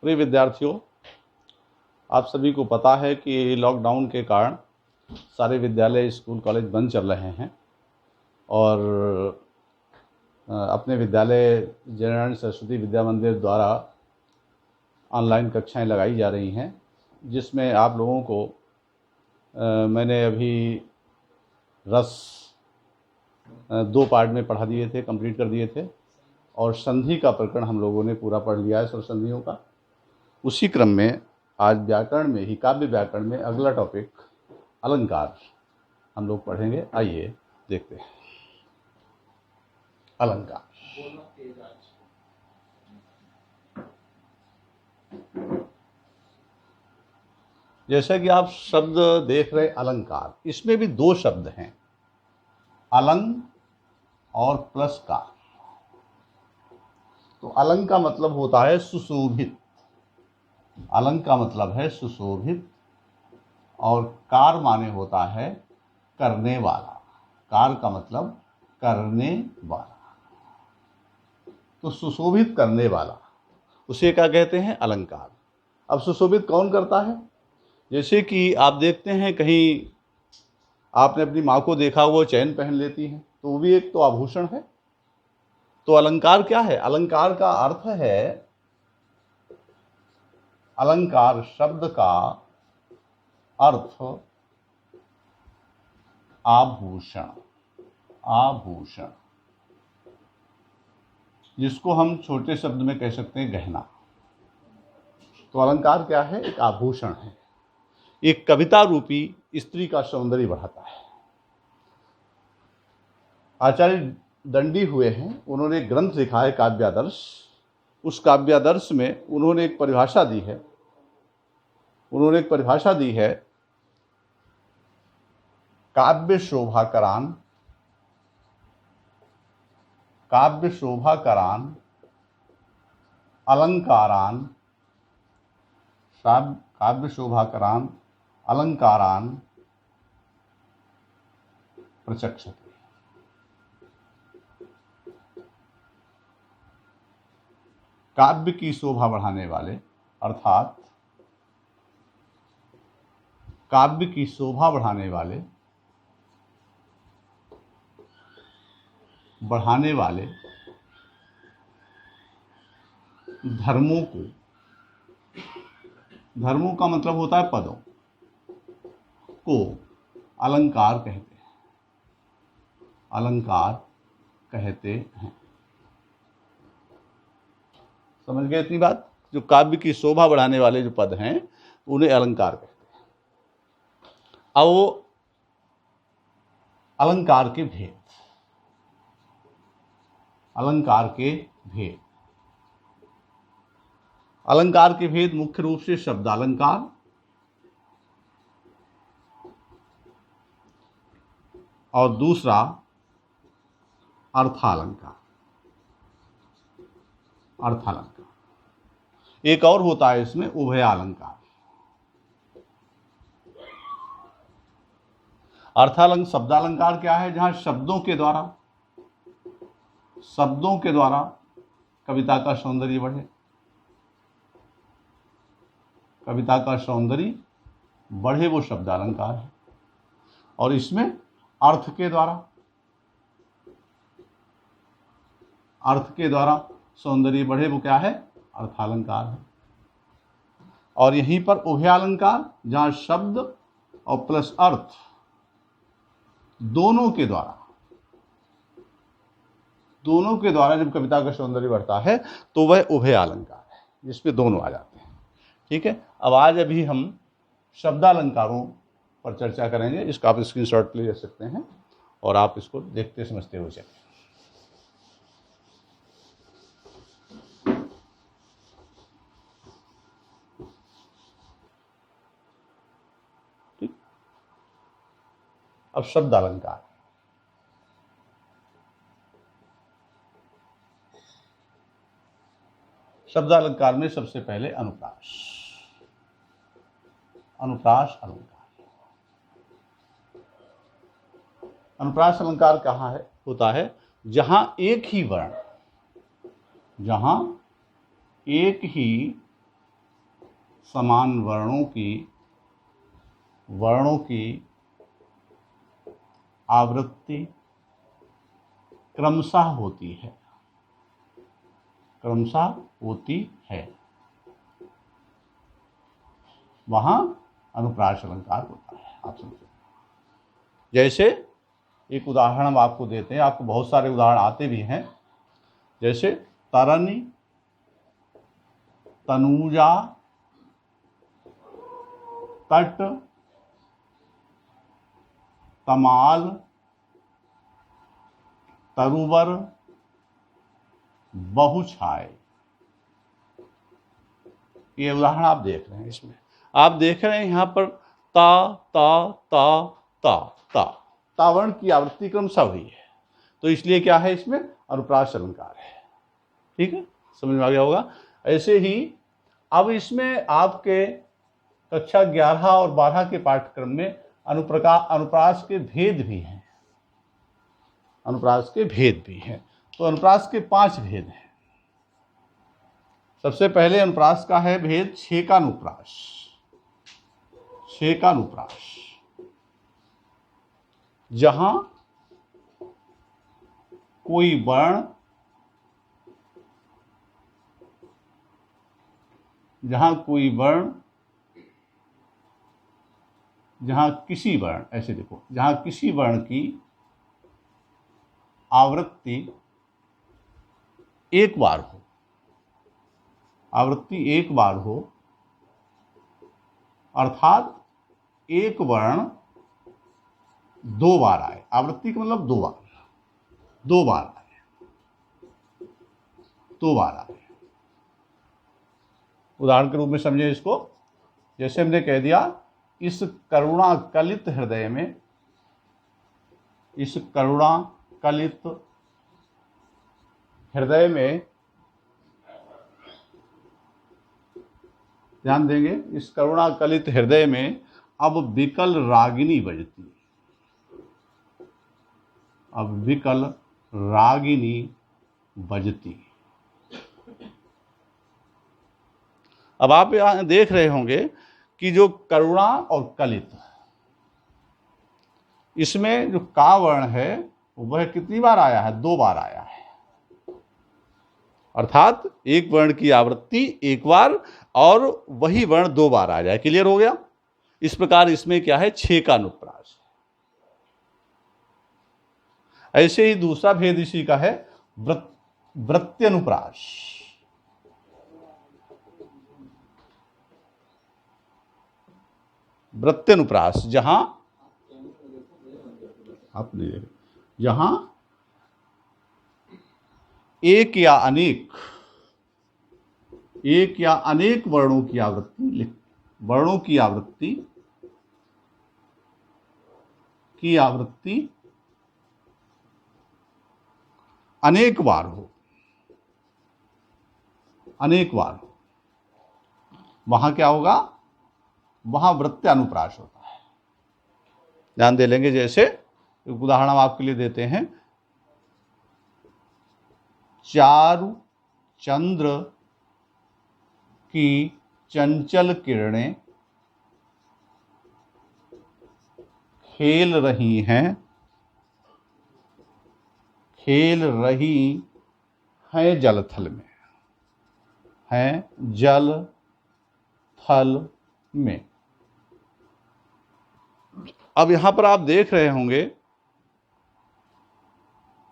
प्रिय विद्यार्थियों, आप सभी को पता है कि लॉकडाउन के कारण सारे विद्यालय, स्कूल, कॉलेज बंद चल रहे हैं और अपने विद्यालय जयनारायण सरस्वती विद्या मंदिर द्वारा ऑनलाइन कक्षाएं लगाई जा रही हैं, जिसमें आप लोगों को मैंने अभी रस 2 पार्ट में पढ़ा दिए थे, कंप्लीट कर दिए थे और संधि का प्रकरण हम लोगों ने पूरा पढ़ लिया है, स्वर संधियों का। उसी क्रम में आज व्याकरण में ही, काव्य व्याकरण में अगला टॉपिक अलंकार हम लोग पढ़ेंगे। आइए देखते हैं अलंकार। जैसा कि आप शब्द देख रहे अलंकार, इसमें भी 2 शब्द हैं, अलंग और प्लस का। तो अलंग का मतलब होता है सुशोभित, अलंग का मतलब है सुशोभित, और कार माने होता है करने वाला। कार का मतलब करने वाला, तो सुशोभित करने वाला, उसे क्या कहते हैं? अलंकार। अब सुशोभित कौन करता है? जैसे कि आप देखते हैं, कहीं आपने अपनी माँ को देखा, वो चैन पहन लेती है, तो वो भी एक तो आभूषण है। तो अलंकार क्या है? अलंकार का अर्थ है, अलंकार शब्द का अर्थ आभूषण, आभूषण, जिसको हम छोटे शब्द में कह सकते हैं गहना। तो अलंकार क्या है? एक आभूषण है, एक कविता रूपी स्त्री का सौंदर्य बढ़ाता है। आचार्य दंडी हुए हैं, उन्होंने एक ग्रंथ लिखा है काव्यादर्श। उस काव्यादर्श में उन्होंने एक परिभाषा दी है, काव्य शोभाकरान, काव्य शोभाकरान अलंकारान, काव्य शोभाकरान अलंकारान प्रचक्षते। काव्य की शोभा बढ़ाने वाले, अर्थात काव्य की शोभा बढ़ाने वाले, धर्मों को, धर्मों का मतलब होता है पदों को, अलंकार कहते हैं, अलंकार कहते हैं। समझ गए इतनी बात? जो काव्य की शोभा बढ़ाने वाले जो पद हैं, उन्हें अलंकार कहते हैं। अब वो अलंकार के भेद, अलंकार के भेद, अलंकार के भेद मुख्य रूप से शब्दालंकार, और दूसरा अर्थालंकार। अर्थालंकार एक और होता है, इसमें उभयालंकार। शब्दालंकार क्या है? जहां शब्दों के द्वारा कविता का सौंदर्य बढ़े, कविता का सौंदर्य बढ़े, वो शब्दालंकार है। और इसमें अर्थ के द्वारा सौंदर्य बढ़े, वो क्या है? अर्थालंकार है। और यहीं पर उभयालंकार, जहां शब्द और प्लस अर्थ दोनों के द्वारा जब कविता का सौंदर्य बढ़ता है, तो वह उभयालंकार है, जिसमें दोनों आ जाते हैं। ठीक है। अब आज अभी हम शब्दालंकारों पर चर्चा करेंगे। इसका आप स्क्रीनशॉट ले सकते हैं और आप इसको देखते समझते हुए चलें। ठीक। अब शब्दालंकार, शब्दालंकार में सबसे पहले अनुप्रास, अनुप्रास अलंकार। अनुप्रास अलंकार कहाँ है? होता है जहां एक ही समान वर्णों की आवृत्ति क्रमशः होती है, वहां अनुप्रास अलंकार होता है। आप समझो, जैसे एक उदाहरण हम आपको देते हैं, आपको बहुत सारे उदाहरण आते भी हैं, जैसे तरनी, तनूजा, तट, तमाल, तरुवर, बहुछाय। ये उदाहरण आप देख रहे हैं। इसमें आप देख रहे हैं यहाँ पर ता ता ता ता ता तावर्ण की आवृत्ति क्रमशः हुई है, तो इसलिए क्या है, इसमें अनुप्रास अलंकार है। ठीक है, समझ में आ गया होगा। ऐसे ही अब इसमें आपके कक्षा 11 और 12 के पाठ्यक्रम में अनुप्रास के भेद भी हैं। तो अनुप्रास के 5 भेद हैं। सबसे पहले अनुप्रास का है भेद छेकानुप्रास। जहां कोई वर्ण, जहां किसी वर्ण, ऐसे देखो, जहां किसी वर्ण की आवृत्ति एक बार हो, अर्थात एक वर्ण 2 बार आए। आवृत्ति का मतलब 2 बार आए। उदाहरण के रूप में समझे इसको, जैसे हमने कह दिया, इस करुणाकलित हृदय में ध्यान देंगे, इस करुणाकलित हृदय में अब विकल रागिनी बजती। अब आप यहां देख रहे होंगे कि जो करुणा और कलित, इसमें जो का वर्ण है वह कितनी बार आया है? 2 बार आया है। अर्थात एक वर्ण की आवृत्ति एक बार और वही वर्ण 2 बार आ जाए। क्लियर हो गया? इस प्रकार इसमें क्या है? छेकानुप्रास। ऐसे ही दूसरा भेद इसी का है वृत्त्यनुप्रास। वृत्त्यनुप्रास जहां एक या अनेक वर्णों की आवृत्ति अनेक बार हो, वहां क्या होगा? वहां वृत्त्यानुप्रास होता है। ध्यान दे लेंगे। जैसे एक उदाहरण हम आपके लिए देते हैं, चारु चंद्र की चंचल किरणें खेल रही हैं जल थल में। अब यहां पर आप देख रहे होंगे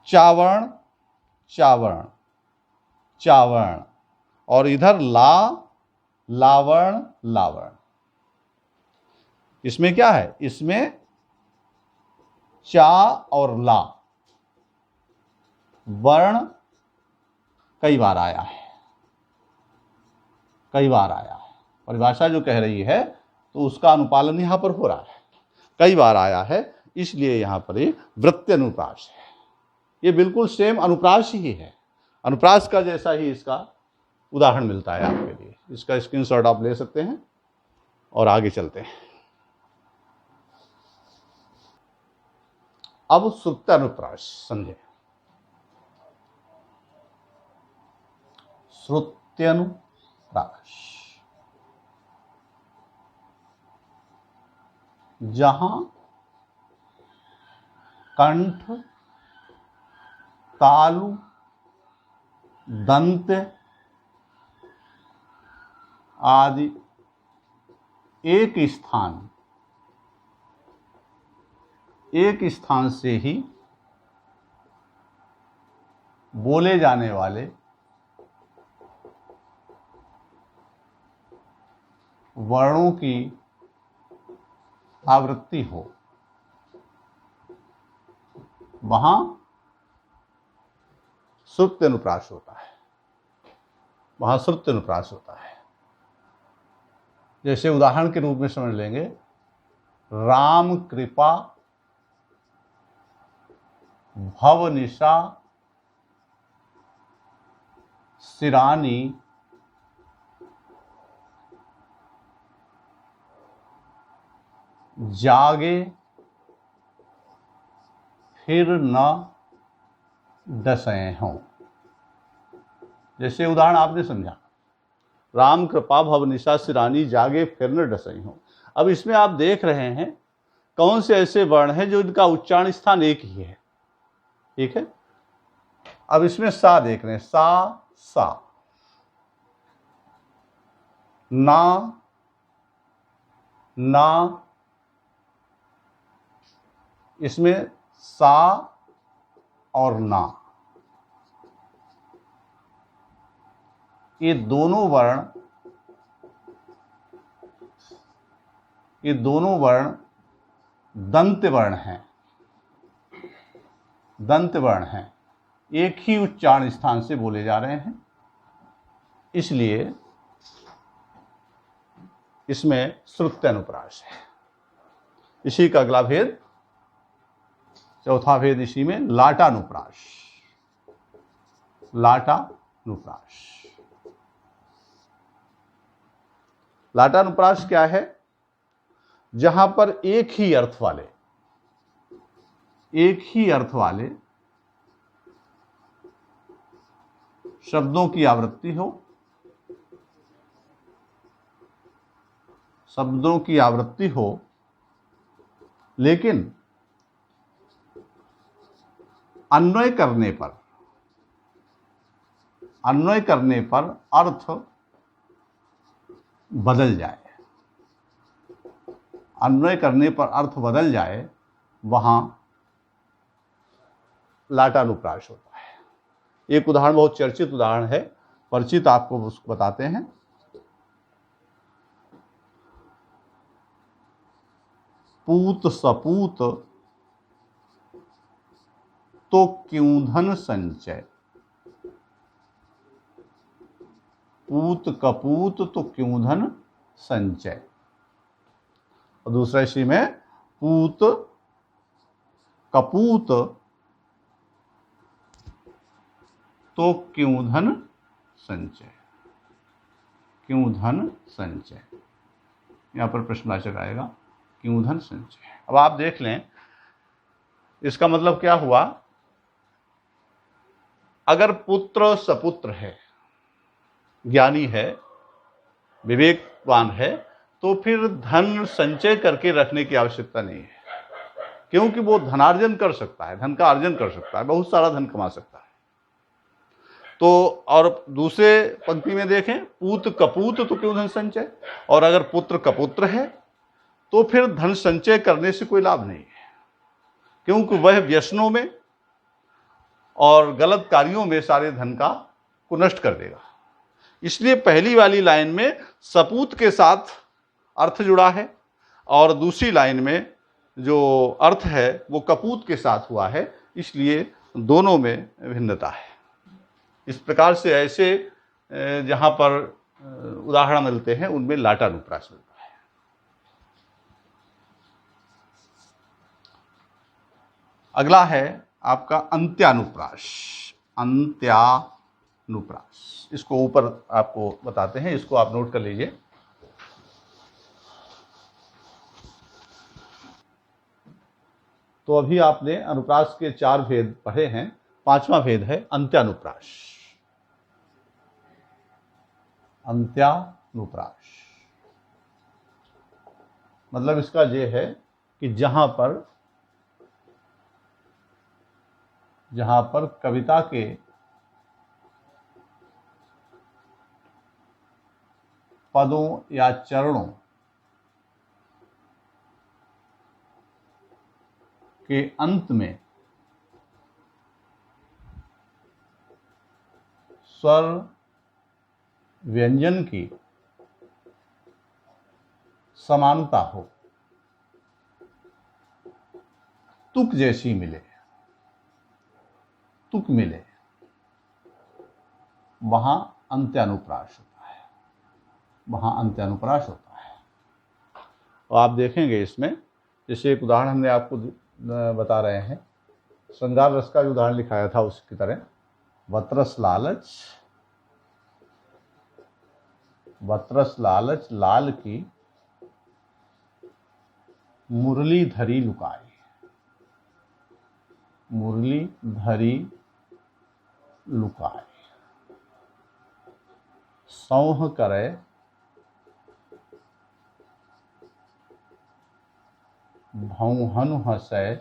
चावर्ण और इधर लावर्ण। इसमें क्या है? इसमें चा और ला वर्ण कई बार आया है। परिभाषा जो कह रही है तो उसका अनुपालन यहां पर हो रहा है, कई बार आया है, इसलिए यहां पर ये वृत्त्यनुप्रास है। ये बिल्कुल सेम अनुप्रास ही है। अनुप्रास का जैसा ही इसका उदाहरण मिलता है आपके लिए। इसका स्क्रीनशॉट आप ले सकते हैं और आगे चलते हैं। अब श्रुत्यानुप्रास समझे। श्रुत्यानुप्रास जहां कंठ, तालु, दंत आदि एक स्थान से ही बोले जाने वाले वर्णों की आवृत्ति हो, वहां श्रुत्य अनुप्रास होता है। वहां श्रुत्य अनुप्रास होता है। जैसे उदाहरण के रूप में समझ लेंगे, राम कृपा भवनिशा सिरानी जागे फिर न डसें हों। जैसे उदाहरण आपने समझा, राम कृपा भवनिशा सिरानी जागे फिर न डसें हों। अब इसमें आप देख रहे हैं कौन से ऐसे वर्ण हैं जो इनका उच्चारण स्थान एक ही है। ठीक है, अब इसमें सा देख रहे हैं, सा सा, ना ना, इसमें सा और ना, ये दोनों वर्ण दंत वर्ण हैं। दंत वर्ण हैं, एक ही उच्चारण स्थान से बोले जा रहे हैं, इसलिए इसमें श्रुत्य अनुप्रास है। इसी का अगला भेद, चौथा भेद इसी में लाटानुप्रास। लाटानुप्रास, लाटानुप्रास क्या है? जहां पर एक ही अर्थ वाले शब्दों की आवृत्ति हो, लेकिन अन्वय करने पर अर्थ बदल जाए। वहां लाटानुप्रास होता है। एक उदाहरण, बहुत चर्चित उदाहरण है, परिचित, आपको उसको बताते हैं। पूत सपूत तो क्यों धन संचय। पूत कपूत तो क्यों धन संचय। और दूसरा इसी में, पूत कपूत तो क्यों धन संचय। यहां पर प्रश्नवाचक आएगा, क्यों धन संचय। अब आप देख लें, इसका मतलब क्या हुआ? अगर पुत्र सपुत्र है, ज्ञानी है, विवेकवान है, तो फिर धन संचय करके रखने की आवश्यकता नहीं है, क्योंकि वो धनार्जन कर सकता है, धन का अर्जन कर सकता है, बहुत सारा धन कमा सकता है। तो और दूसरे पंक्ति में देखें, पूत कपूत तो क्यों धन संचय। और अगर पुत्र कपुत्र है तो फिर धन संचय करने से कोई लाभ नहीं है, क्योंकि वह व्यसनों में और गलत कार्यों में सारे धन को नष्ट कर देगा। इसलिए पहली वाली लाइन में सपूत के साथ अर्थ जुड़ा है, और दूसरी लाइन में जो अर्थ है वो कपूत के साथ हुआ है, इसलिए दोनों में भिन्नता है। इस प्रकार से ऐसे जहां पर उदाहरण मिलते हैं उनमें लाटानुप्रास मिलता है। अगला है आपका अंत्यानुप्रास। इसको ऊपर आपको बताते हैं, इसको आप नोट कर लीजिए। तो अभी आपने अनुप्रास के 4 भेद पढ़े हैं, 5वां भेद है अंत्यानुप्रास। मतलब इसका ये है कि जहां पर कविता के पदों या चरणों के अंत में स्वर व्यंजन की समानता हो, तुक जैसी मिले, तुक मिले, वहां अंत्यानुप्रास होता है, वहां अंत्यानुप्रास होता है। और आप देखेंगे इसमें, जैसे एक उदाहरण हमने आपको बता रहे हैं, श्रृंगार रस का जो उदाहरण लिखाया था उसकी तरह, वत्रस लालच, वत्रस लालच लाल की मुरली धरी लुकाई, मुरली धरी लुकाई, सौह करे भौहनु हसै,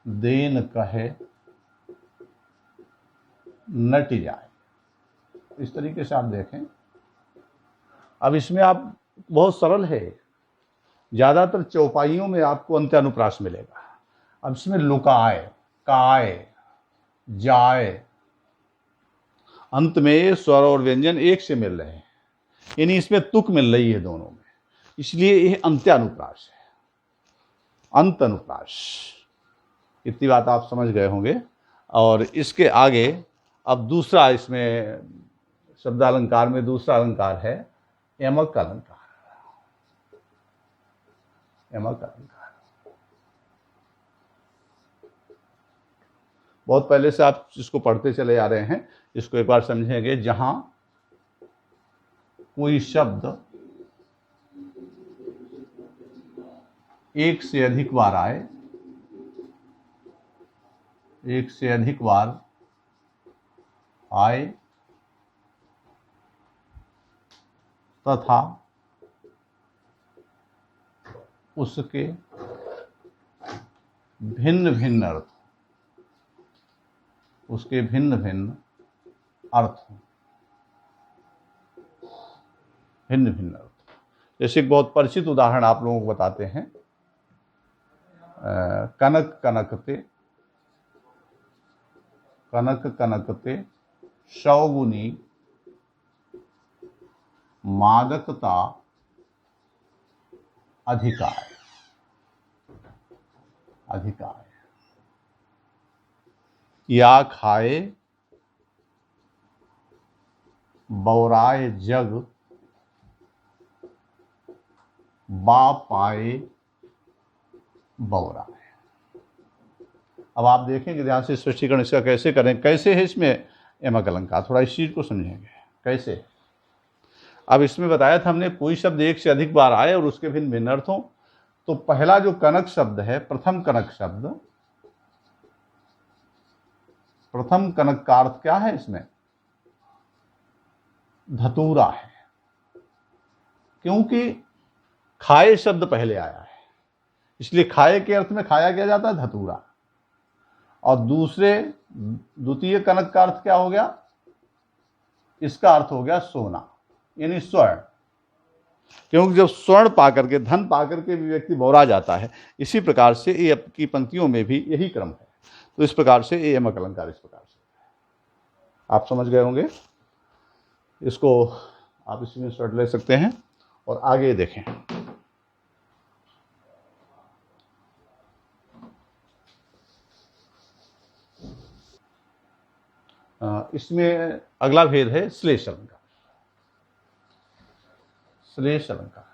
देन कहे नट जाए। इस तरीके से आप देखें। अब इसमें आप बहुत सरल है, ज्यादातर चौपाइयों में आपको अंत्यानुप्रास मिलेगा। अब इसमें लुकाए, काय, जाए, अंत में स्वर और व्यंजन एक से मिल रहे हैं, यानी इसमें तुक मिल रही है दोनों में, इसलिए यह अंत्यानुप्रास है, अंत अनुप्रास। इतनी बात आप समझ गए होंगे। और इसके आगे अब दूसरा, इसमें शब्दालंकार में दूसरा अलंकार है यमक अलंकार, यमक अलंकार। बहुत पहले से आप इसको पढ़ते चले आ रहे हैं, इसको एक बार समझेंगे। जहां कोई शब्द एक से अधिक बार आए, एक से अधिक बार आए, तथा उसके भिन्न भिन्न अर्थ, उसके भिन्न भिन्न अर्थ, भिन्न भिन्न अर्थ। जैसे एक बहुत परिचित उदाहरण आप लोगों को बताते हैं, कनक कनकते, कनक कनकते शौगुनी मादकता अधिकार, अधिकार। या खाए बौराए जग, बा पाए बौराए। अब आप देखेंगे ध्यान से, स्पष्टीकरण इसका कैसे करें, कैसे है इसमें यमक अलंकार, थोड़ा इस चीज को समझेंगे कैसे। अब इसमें बताया था हमने, कोई शब्द एक से अधिक बार आए और उसके भिन्न भिन्न अर्थ हों। तो पहला जो कनक शब्द है, प्रथम कनक शब्द, प्रथम कनक का अर्थ क्या है इसमें? धतूरा है, क्योंकि खाए शब्द पहले आया है, इसलिए खाए के अर्थ में खाया क्या जाता है? धतूरा। और द्वितीय कनक का अर्थ क्या हो गया? इसका अर्थ हो गया सोना, यानी स्वर्ण। क्योंकि जब स्वर्ण पाकर के, धन पाकर के भी व्यक्ति बौरा जाता है, इसी प्रकार से ये की पंक्तियों में भी यही क्रम है। तो इस प्रकार से ये यमक अलंकार इस प्रकार से आप समझ गए होंगे। इसको आप इसमें शॉर्ट ले सकते हैं और आगे देखें। इसमें अगला भेद है श्लेष अलंकार, श्लेष अलंकार,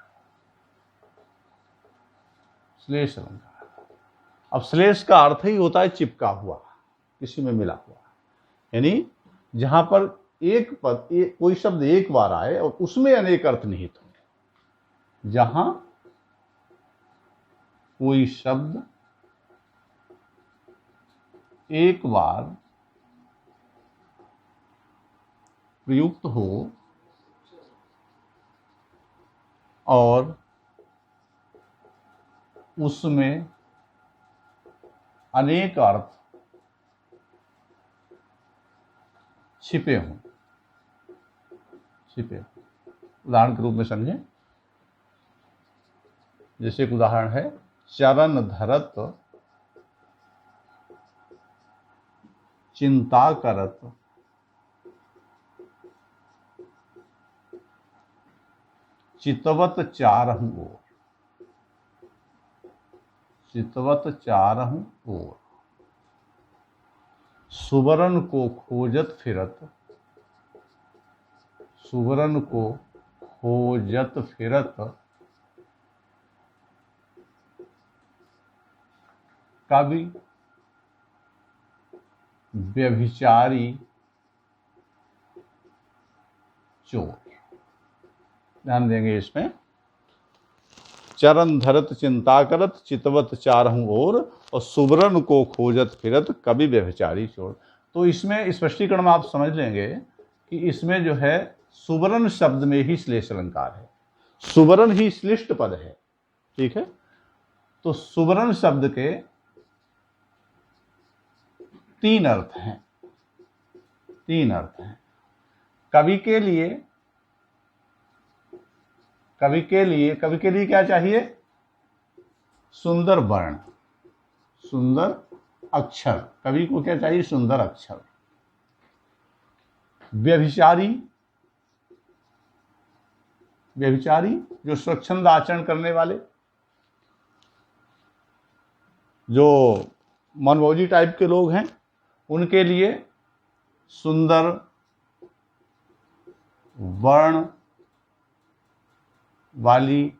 श्लेष अलंकार। अब श्लेष का अर्थ ही होता है चिपका हुआ, किसी में मिला हुआ, यानी जहां पर एक पद, कोई शब्द एक बार आए और उसमें अनेक अर्थ निहित हो। जहां कोई शब्द एक बार प्रयुक्त हो और उसमें अनेक अर्थ छिपे हों। उदाहरण के रूप में समझें, जैसे एक उदाहरण है, चरण धरत चिंता करत चितवत चारहु ओर। सुवर्ण को खोजत फिरत कवि व्यभिचारी चोर। ध्यान देंगे इसमें, चरण धरत चिंता करत चितवत चारहु ओर, और सुवर्ण को खोजत फिरत कवि व्यभिचारी चोर। तो इसमें स्पष्टीकरण में आप समझ लेंगे कि इसमें जो है सुवर्ण शब्द में ही श्लेष अलंकार है, सुवर्ण ही श्लिष्ट पद है। ठीक है, तो सुवर्ण शब्द के तीन अर्थ हैं। कवि के लिए क्या चाहिए? सुंदर वर्ण, सुंदर अक्षर। कवि को क्या चाहिए? सुंदर अक्षर। व्यभिचारी जो स्वच्छंद आचरण करने वाले, जो मनमौजी टाइप के लोग हैं, उनके लिए सुंदर वर्ण वाली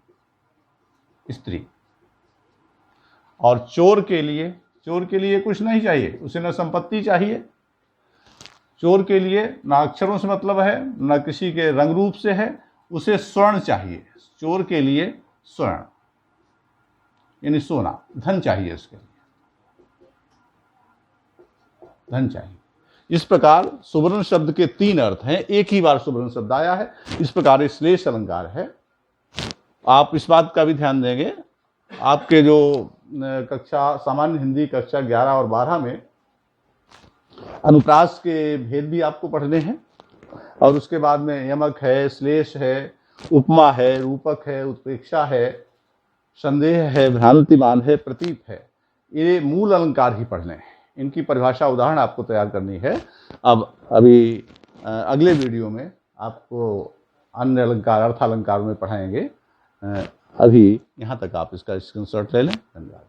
स्त्री। और चोर के लिए कुछ नहीं चाहिए, उसे न संपत्ति चाहिए। चोर के लिए ना अक्षरों से मतलब है, न किसी के रंग रूप से है, उसे स्वर्ण चाहिए। चोर के लिए स्वर्ण यानी सोना, धन चाहिए, उसके लिए धन चाहिए। इस प्रकार सुवर्ण शब्द के तीन अर्थ हैं, एक ही बार सुवर्ण शब्द आया है। इस प्रकार श्लेष अलंकार है। आप इस बात का भी ध्यान देंगे, आपके जो कक्षा सामान्य हिंदी कक्षा 11 और 12 में अनुप्रास के भेद भी आपको पढ़ने हैं, और उसके बाद में यमक है, श्लेष है, उपमा है, रूपक है, उत्प्रेक्षा है, संदेह है, भ्रांतिमान है, प्रतीप है। ये मूल अलंकार ही पढ़ने हैं। इनकी परिभाषा उदाहरण आपको तैयार करनी है। अभी अगले वीडियो में आपको अन्य अलंकार, अर्थ अलंकार में पढ़ाएंगे। अभी यहाँ तक आप इसका स्क्रीनशॉट ले लें। धन्यवाद।